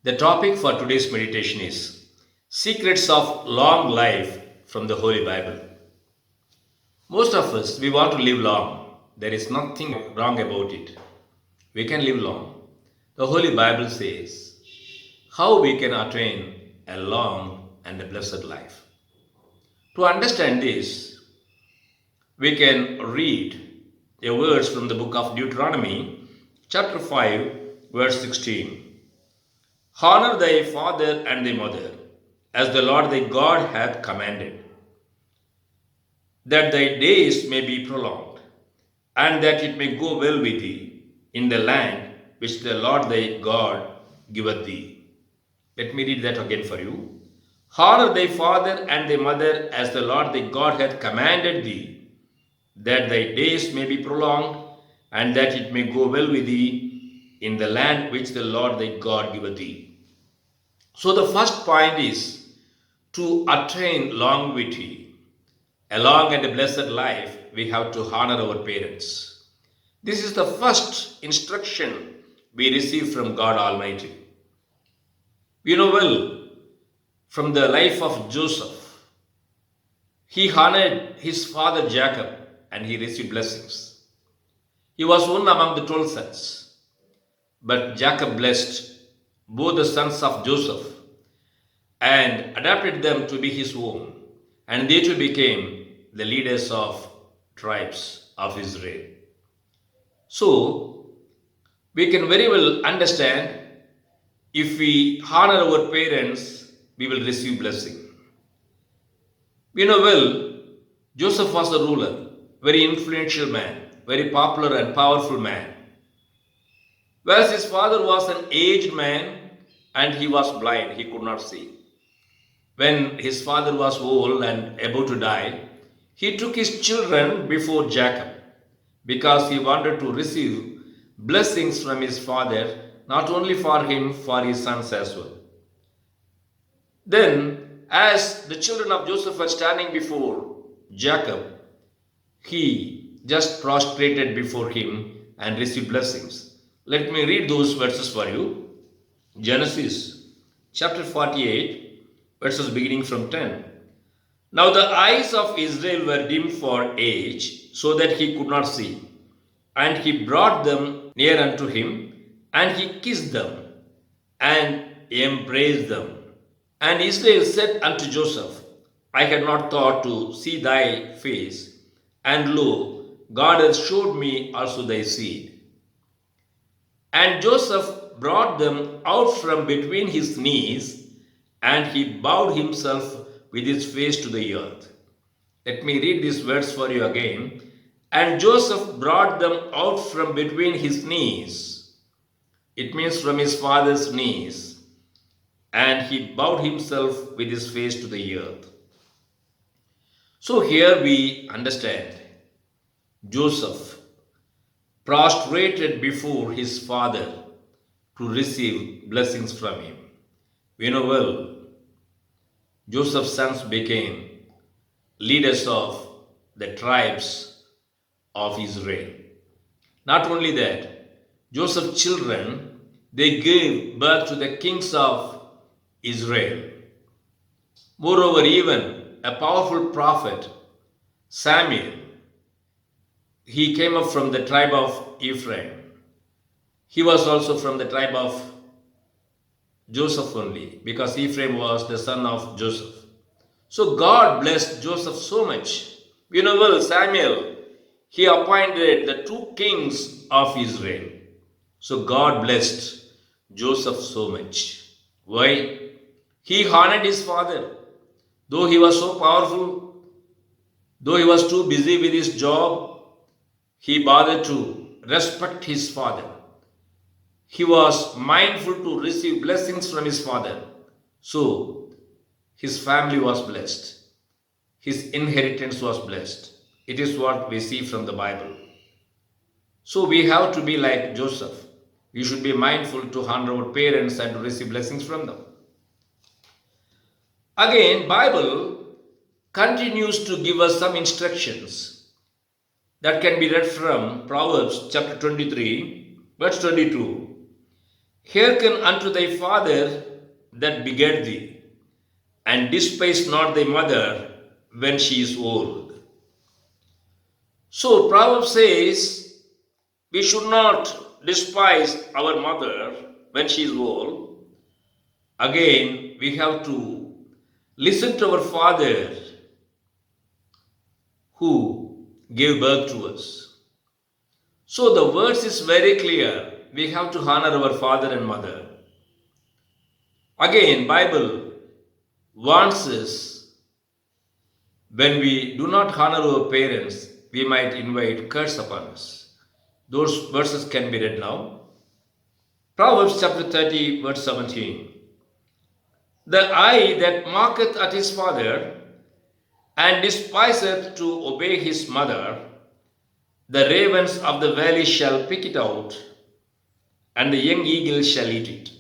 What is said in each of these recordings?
The topic for today's meditation is Secrets of Long Life from the Holy Bible. Most of us, we want to live long. There is nothing wrong about it. We can live long. The Holy Bible says how we can attain a long and a blessed life. To understand this, we can read a verse from the book of Deuteronomy, chapter 5, verse 16. Honor thy father and thy mother, as the Lord thy God hath commanded, that thy days may be prolonged, and that it may go well with thee in the land which the Lord thy God giveth thee. Let me read that again for you. Honor thy father and thy mother, as the Lord thy God hath commanded thee, that thy days may be prolonged, and that it may go well with thee in the land which the Lord thy God giveth thee. So the first point is to attain longevity, a long and a blessed life. We have to honor our parents. This is the first instruction we receive from God Almighty. We know well from the life of Joseph, he honored his father Jacob and he received blessings. He was one among the 12 sons, but Jacob blessed both the sons of Joseph and adapted them to be his own, and they too became the leaders of tribes of Israel. So, we can very well understand if we honor our parents, we will receive blessing. We know well, Joseph was a ruler, very influential man, very popular and powerful man. Whereas his father was an aged man and he was blind, he could not see. When his father was old and about to die, he took his children before Jacob because he wanted to receive blessings from his father, not only for him, for his sons as well. Then, as the children of Joseph were standing before Jacob, he just prostrated before him and received blessings. Let me read those verses for you. Genesis chapter 48, verses beginning from 10. Now the eyes of Israel were dim for age, so that he could not see. And he brought them near unto him, and he kissed them, and embraced them. And Israel said unto Joseph, I had not thought to see thy face, and lo, God hath showed me also thy seed. And Joseph brought them out from between his knees, and he bowed himself with his face to the earth. Let me read these words for you again. And Joseph brought them out from between his knees. It means from his father's knees. And he bowed himself with his face to the earth. So here we understand Joseph prostrated before his father to receive blessings from him. We know well, Joseph's sons became leaders of the tribes of Israel. Not only that, Joseph's children, they gave birth to the kings of Israel. Moreover, even a powerful prophet, Samuel, he came up from the tribe of Ephraim. He was also from the tribe of Joseph only, because Ephraim was the son of Joseph. So God blessed Joseph so much. You know well, Samuel, he appointed the 2 kings of Israel. So God blessed Joseph so much. Why? He honored his father. Though he was so powerful, though he was too busy with his job, he bothered to respect his father. He was mindful to receive blessings from his father. So, his family was blessed. His inheritance was blessed. It is what we see from the Bible. So, we have to be like Joseph. We should be mindful to honor our parents and to receive blessings from them. Again, Bible continues to give us some instructions that can be read from Proverbs chapter 23, verse 22. Hearken unto thy father that begat thee, and despise not thy mother when she is old. So Proverbs says we should not despise our mother when she is old. Again, we have to listen to our father who gave birth to us. So the verse is very clear. We have to honor our father and mother. Again, Bible warns us when we do not honor our parents, we might invite curse upon us. Those verses can be read now. Proverbs chapter 30, verse 17. The eye that mocketh at his father and despiseth to obey his mother, the ravens of the valley shall pick it out, and the young eagle shall eat it.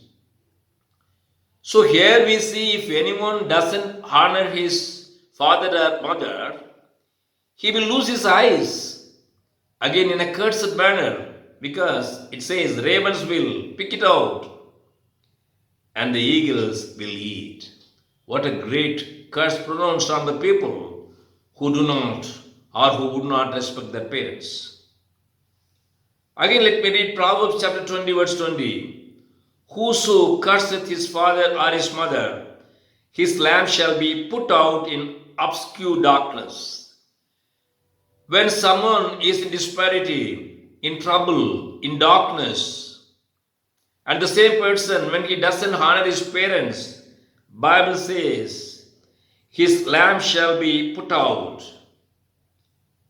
So here we see if anyone doesn't honor his father or mother, he will lose his eyes. Again in a cursed manner, because it says ravens will pick it out and the eagles will eat. What a great curse pronounced on the people who do not or who would not respect their parents. Again, let me read Proverbs chapter 20, verse 20. Whoso curseth his father or his mother, his lamp shall be put out in obscure darkness. When someone is in disparity, in trouble, in darkness, and the same person, when he doesn't honor his parents, Bible says, his lamp shall be put out.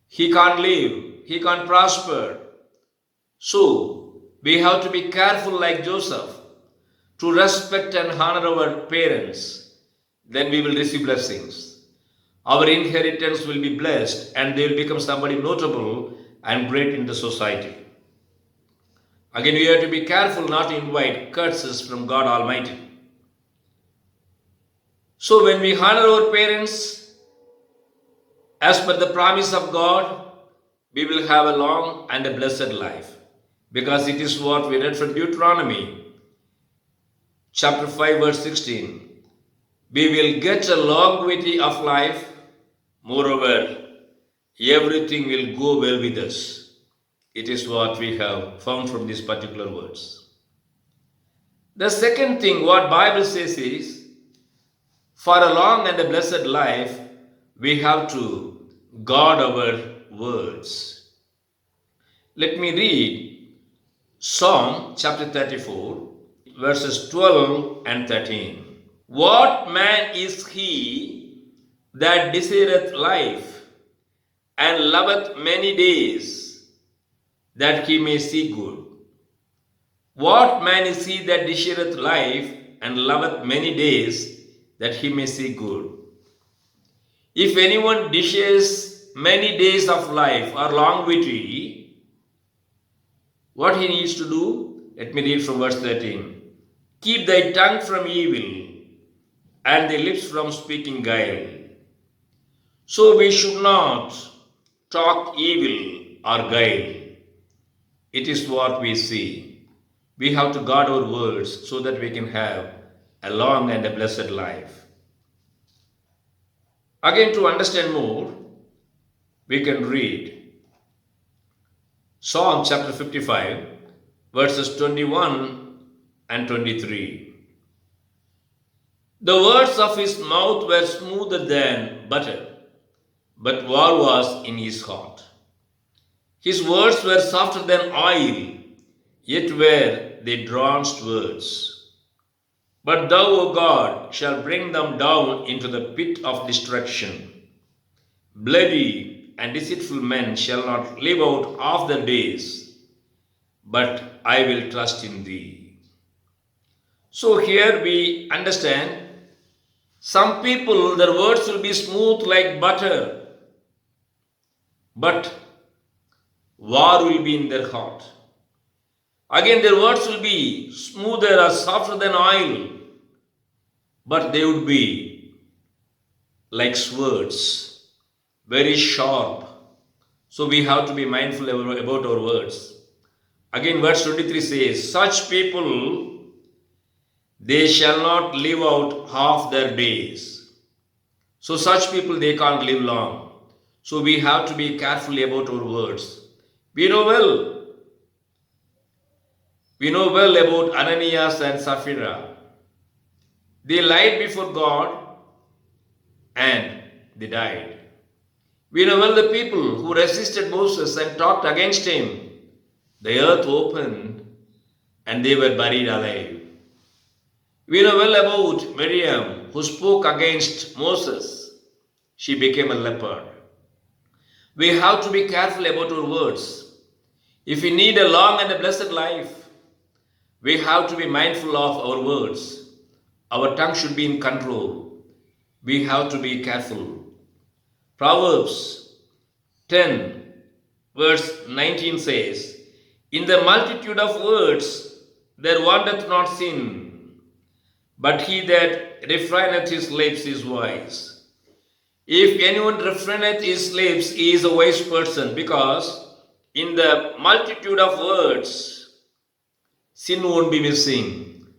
He can't live, he can't prosper. So, we have to be careful like Joseph to respect and honor our parents. Then we will receive blessings. Our inheritance will be blessed and they will become somebody notable and great in the society. Again, we have to be careful not to invite curses from God Almighty. So when we honor our parents, as per the promise of God, we will have a long and a blessed life. Because it is what we read from Deuteronomy, chapter 5, verse 16. We will get a longevity of life. Moreover, everything will go well with us. It is what we have found from these particular words. The second thing what Bible says is, for a long and a blessed life, we have to guard our words. Let me read Psalm chapter 34, verses 12 and 13. What man is he that desireth life and loveth many days, that he may see good? What man is he that desireth life and loveth many days, that he may see good? If anyone desires many days of life or longevity, what he needs to do? Let me read from verse 13. Keep thy tongue from evil and thy lips from speaking guile. So we should not talk evil or guile. It is what we see. We have to guard our words so that we can have a long and a blessed life. Again, to understand more, we can read Psalm chapter 55, verses 21 and 23. The words of his mouth were smoother than butter, but war was in his heart. His words were softer than oil, yet were they drawn words. But thou, O God, shalt bring them down into the pit of destruction. Bloody and deceitful men shall not live out of their days, but I will trust in thee. So here we understand, some people, their words will be smooth like butter, but war will be in their heart. Again, their words will be smoother or softer than oil, but they would be like swords, very sharp. So we have to be mindful about our words. Again, verse 23 says, such people They shall not live out half their days. So such people, they can't live long. So we have to be careful about our words. We know well, we know well about Ananias and Sapphira. They lied before God and they died. We know well the people who resisted Moses and talked against him. The earth opened and they were buried alive. We know well about Miriam who spoke against Moses. She became a leper. We have to be careful about our words. If we need a long and a blessed life, we have to be mindful of our words. Our tongue should be in control. We have to be careful. Proverbs 10 verse 19 says, "In the multitude of words there wanteth not sin, but he that refraineth his lips is wise." If anyone refraineth his lips, he is a wise person, because in the multitude of words, sin won't be missing.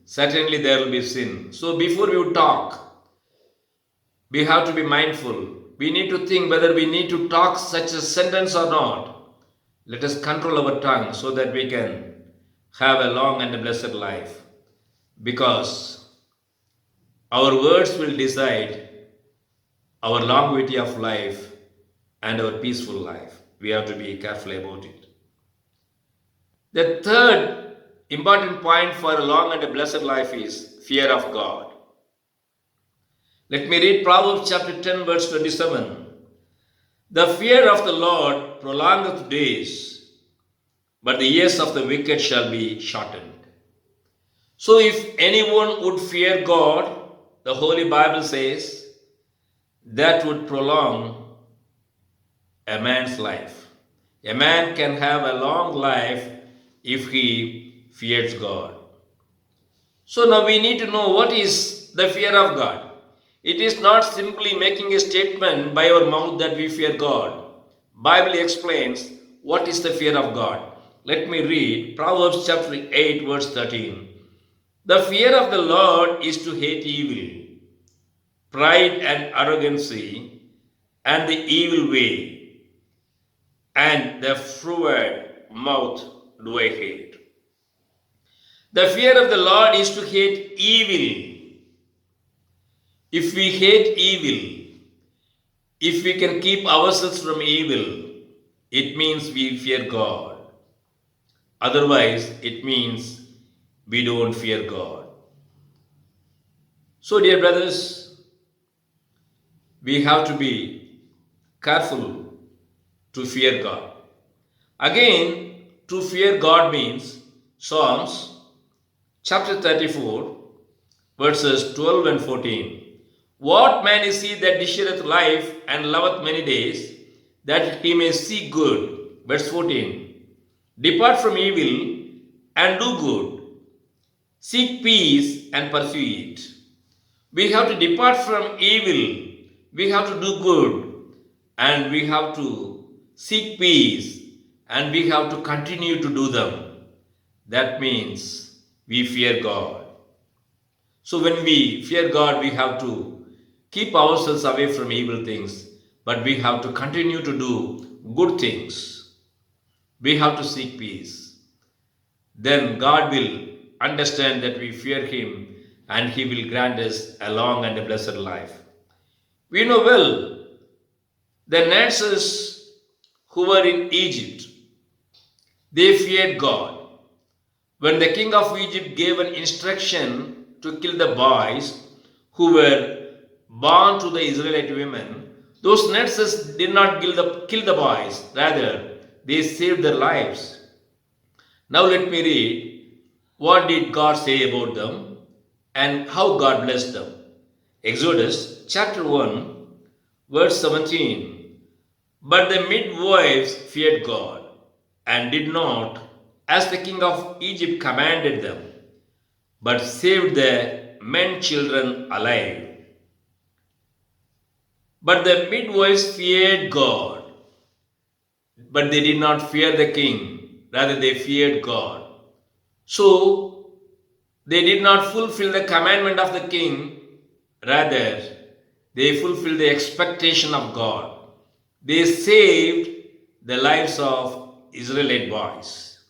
Certainly there will be sin. So before you talk, we have to be mindful. We need to think whether we need to talk such a sentence or not. Let us control our tongue so that we can have a long and a blessed life. Because our words will decide our longevity of life and our peaceful life. We have to be careful about it. The third important point for a long and a blessed life is fear of God. Let me read Proverbs chapter 10 verse 27. "The fear of the Lord prolongeth days, but the years of the wicked shall be shortened." So if anyone would fear God, the Holy Bible says, that would prolong a man's life. A man can have a long life if he fears God. So now we need to know what is the fear of God. It is not simply making a statement by our mouth that we fear God. Bible explains what is the fear of God. Let me read Proverbs chapter 8 verse 13. "The fear of the Lord is to hate evil, pride and arrogancy, and the evil way, and the froward mouth do I hate." The fear of the Lord is to hate evil. If we hate evil, if we can keep ourselves from evil, it means we fear God. Otherwise, it means we don't fear God. So, dear brothers, we have to be careful to fear God. Again, to fear God means Psalms chapter 34 verses 12 and 14. "What man is he that desireth life and loveth many days, that he may see good?" Verse 14. "Depart from evil and do good. Seek peace and pursue it." We have to depart from evil. We have to do good, and we have to seek peace, and we have to continue to do them. That means we fear God. So when we fear God, we have to keep ourselves away from evil things, but we have to continue to do good things. We have to seek peace. Then God will understand that we fear Him, and He will grant us a long and a blessed life. We know well the nurses who were in Egypt, they feared God. When the king of Egypt gave an instruction to kill the boys who were born to the Israelite women, those nurses did not kill the boys. Rather, they saved their lives. Now let me read what did God say about them and how God blessed them. Exodus chapter 1 verse 17. "But the midwives feared God and did not as the king of Egypt commanded them, but saved the men children alive." But the midwives feared God, but they did not fear the king. Rather, they feared God. So, They did not fulfill the commandment of the king, rather, they fulfilled the expectation of God. They saved the lives of Israelite boys.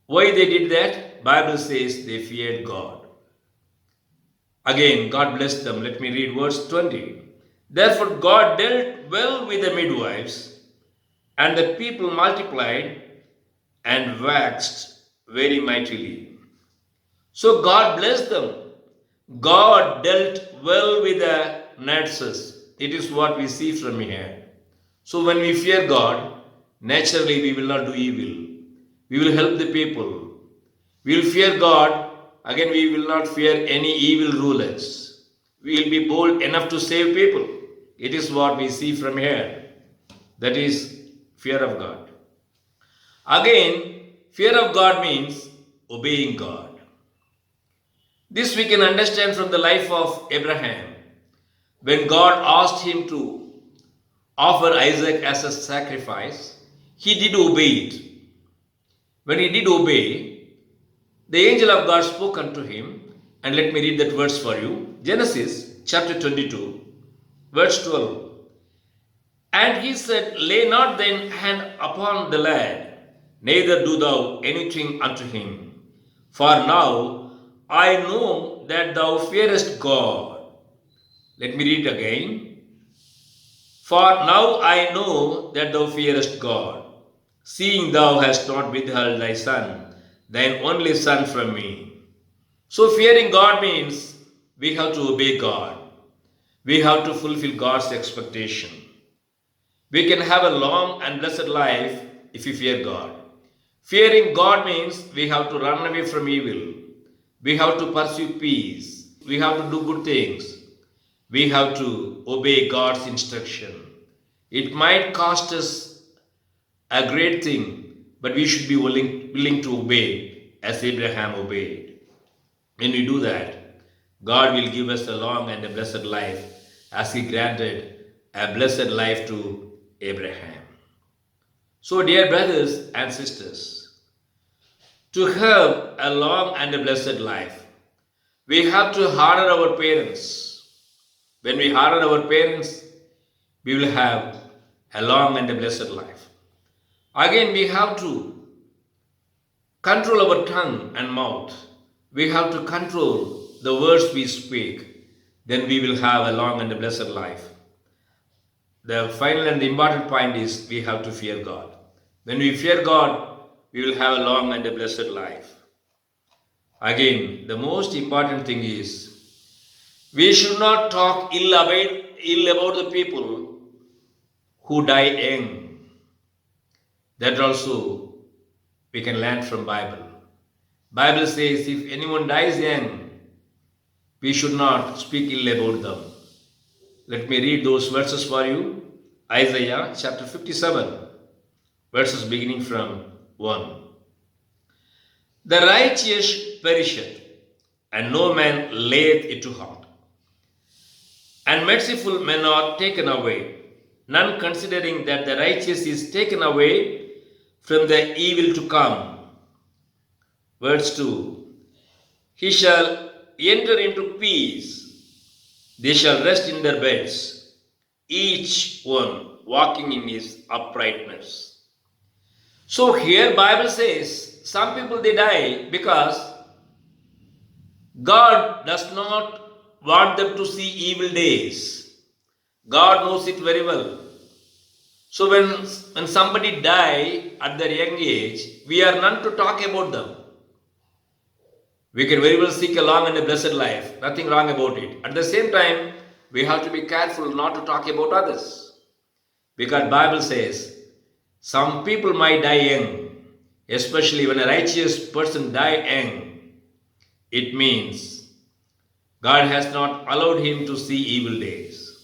Why they did that? Bible says they feared God. Again, God blessed them. Let me read verse 20. Therefore, God dealt well with the midwives, and the people multiplied and waxed very mightily. So God blessed them. God dealt well with the nurses. It is what we see from here. So when we fear God, naturally we will not do evil. We will help the people. We will fear God. Again, we will not fear any evil rulers. We will be bold enough to save people. It is what we see from here. That is fear of God. Again, fear of God means obeying God. This we can understand from the life of Abraham. When God asked him to offer Isaac as a sacrifice, he did obey it. When he did obey, the angel of God spoke unto him, and let me read that verse for you. Genesis chapter 22, verse 12. And he said, Lay not thine hand upon the lad, neither do thou anything unto him. For now I know that thou fearest God. Let me read again. For now I know that thou fearest God, seeing thou hast not withheld thy son, thine only son from me. So fearing God means we have to obey God. We have to fulfill God's expectation. We can have a long and blessed life if we fear God. Fearing God means we have to run away from evil. We have to pursue peace. We have to do good things. We have to obey God's instruction. It might cost us a great thing, but we should be willing to obey as Abraham obeyed. When we do that, God will give us a long and a blessed life as He granted a blessed life to Abraham. So, dear brothers and sisters, to have a long and a blessed life, we have to honor our parents. When we honor our parents, we will have a long and a blessed life. Again, we have to control our tongue and mouth. We have to control the words we speak. Then we will have a long and a blessed life. The final and the important point is we have to fear God. When we fear God, we will have a long and a blessed life. Again, the most important thing is we should not talk ill about the people who die young. That also we can learn from Bible. Bible says if anyone dies young, we should not speak ill about them. Let me read those verses for you. Isaiah chapter 57, verses beginning from 1. The righteous perisheth, and no man layeth it to heart. And merciful men are taken away, none considering that the righteous is taken away from the evil to come. Verse 2. He shall enter into peace. They shall rest in their beds, each one walking in his uprightness. So here Bible says some people they die because God does not want them to see evil days. God knows it very well. So when somebody die at their young age, we are none to talk about them. We can very well seek a long and a blessed life. Nothing wrong about it. At the same time, we have to be careful not to talk about others. Because Bible says, some people might die young. Especially when a righteous person die young. It means God has not allowed him to see evil days.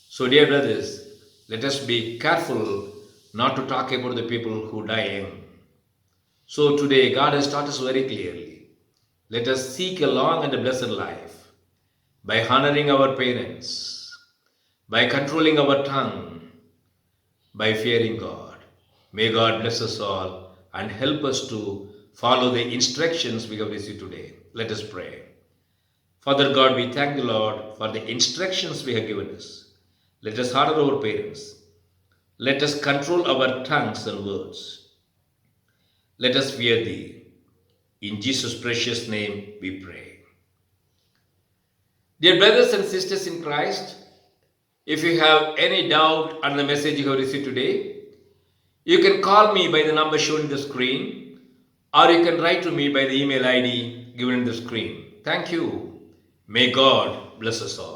So dear brothers, let us be careful not to talk about the people who die young. So today God has taught us very clearly. Let us seek a long and a blessed life by honoring our parents, by controlling our tongue, by fearing God. May God bless us all and help us to follow the instructions we have received today. Let us pray. Father God, we thank the Lord for the instructions we have given us. Let us honor our parents. Let us control our tongues and words. Let us fear thee. In Jesus' precious name we pray. Dear brothers and sisters in Christ, if you have any doubt on the message you have received today, you can call me by the number shown in the screen, or you can write to me by the email ID given in the screen. Thank you. May God bless us all.